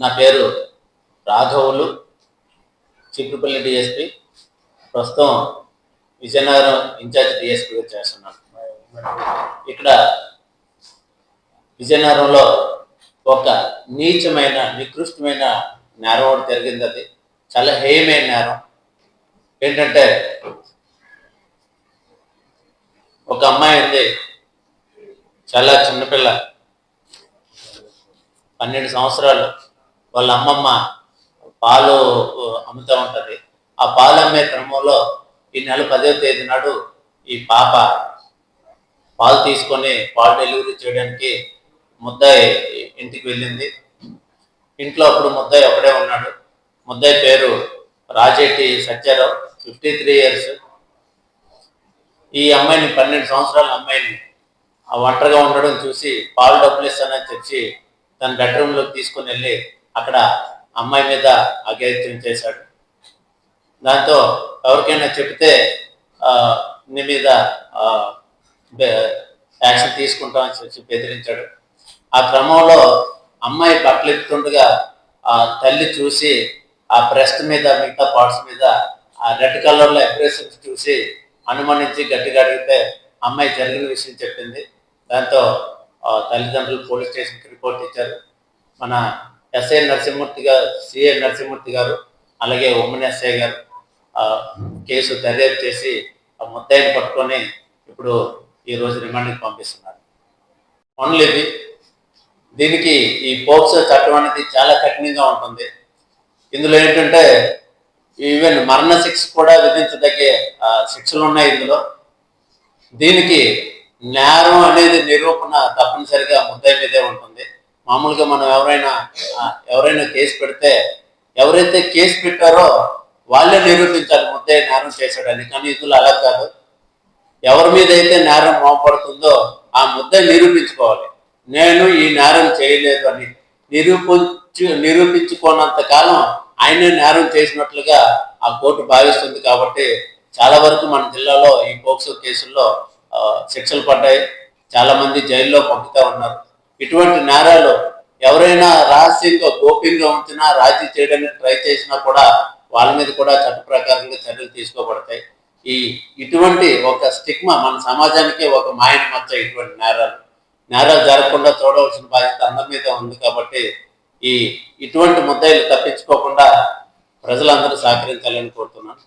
నా పేరు రాఘవులు, చిక్కుపల్లి డిఎస్పి. ప్రస్తుతం విజయనగరం ఇన్ఛార్జ్ డిఎస్పిగా చేస్తున్నాను. ఇక్కడ విజయనగరంలో ఒక నీచమైన నికృష్టమైన నేరం ఒకటి జరిగింది. అది చాలా హేయమైన నేరం. ఏంటంటే ఒక అమ్మాయి ఉంది, చాలా చిన్నపిల్ల, 12 సంవత్సరాలు. వాళ్ళ అమ్మమ్మ పాలు అమ్ముతూ ఉంటుంది. ఆ పాలు అమ్మే క్రమంలో ఈ నెల 10వ తేదీ నాడు ఈ పాప పాలు తీసుకొని పాలు డెలివరీ చేయడానికి ముద్దాయి ఇంటికి వెళ్ళింది. ఇంట్లో అప్పుడు ముద్దాయి ఒకడే ఉన్నాడు. ముద్దాయి పేరు రాజేటి సత్యారావు, 53 ఇయర్స్. ఈ అమ్మాయిని, 12 సంవత్సరాల అమ్మాయిని ఆ ఒంటరిగా ఉండడం చూసి పాలు డబ్బులు ఇస్తానని చెప్పి తన బెడ్రూమ్లోకి తీసుకుని వెళ్ళి అక్కడ అమ్మాయి మీద అఘాయిత్యం చేశాడు. దాంతో ఎవరికైనా చెప్తే నీ మీద యాక్షన్ తీసుకుంటామని చెప్పి బెదిరించాడు. ఆ క్రమంలో అమ్మాయి బట్టలు ఎత్తుతుండగా ఆ తల్లి చూసి ఆ బ్రెస్ట్ మీద, మిగతా పార్ట్స్ మీద ఆ రెడ్ కలర్లో అబ్రేషన్స్ చూసి అనుమానించి గట్టిగా అడిగితే అమ్మాయి జరిగిన విషయం చెప్పింది. దాంతో తల్లిదండ్రులు పోలీస్ స్టేషన్కి రిపోర్ట్ ఇచ్చారు. మన ఎస్ఐ నరసింహమూర్తి గారు, సిఐ నరసింహమూర్తి గారు, అలాగే ఉమ్మన్ ఎస్ఐ గారు కేసు దర్యాప్తు చేసి ఆ ముద్దాయిని పట్టుకొని ఇప్పుడు ఈరోజు రిమాండ్కి పంపిస్తున్నారు. ఓన్లీ దీనికి ఈ పోక్సో చట్టం అనేది చాలా కఠినంగా ఉంటుంది. ఇందులో ఏంటంటే ఈవెన్ మరణ శిక్ష కూడా విధించదగ్గే శిక్షలు ఉన్నాయి ఇందులో. దీనికి నేరం అనేది నిరూపణ తప్పనిసరిగా ముద్దాయి మీదే ఉంటుంది. మామూలుగా మనం ఎవరైనా కేసు పెడితే ఎవరైతే కేసు పెట్టారో వాళ్ళే నిరూపించాలి ముద్దాయి నేరం చేశాడని. కానీ ఇందులో అలా కాదు. ఎవరి మీద అయితే నేరం మోపడుతుందో ఆ ముద్దాయి నిరూపించుకోవాలి, నేను ఈ నేరం చేయలేదు అని. నిరూపించుకోనంత కాలం ఆయనే నేరం చేసినట్లుగా ఆ కోర్టు భావిస్తుంది. కాబట్టి చాలా వరకు మన జిల్లాలో ఈ పోక్సో కేసుల్లో శిక్షలు పడ్డాయి. చాలా మంది జైల్లో పంపుతూ ఉన్నారు. ఇటువంటి నేరాలు ఎవరైనా రహస్యంగా, గోప్యంగా ఉంచినా, రాజీ చేయడానికి ట్రై చేసినా కూడా వాళ్ళ మీద కూడా చట్ట ప్రకారంగా చర్యలు తీసుకోబడతాయి. ఇటువంటి ఒక స్టిగ్మా మన సమాజానికి ఒక మాయన మచ్చ. ఇటువంటి నేరాలు జరగకుండా చూడవలసిన బాధ్యత అందరి మీద ఉంది. కాబట్టి ఇటువంటి ముద్దాయిలు తప్పించుకోకుండా ప్రజలందరూ సహకరించాలని కోరుతున్నాను.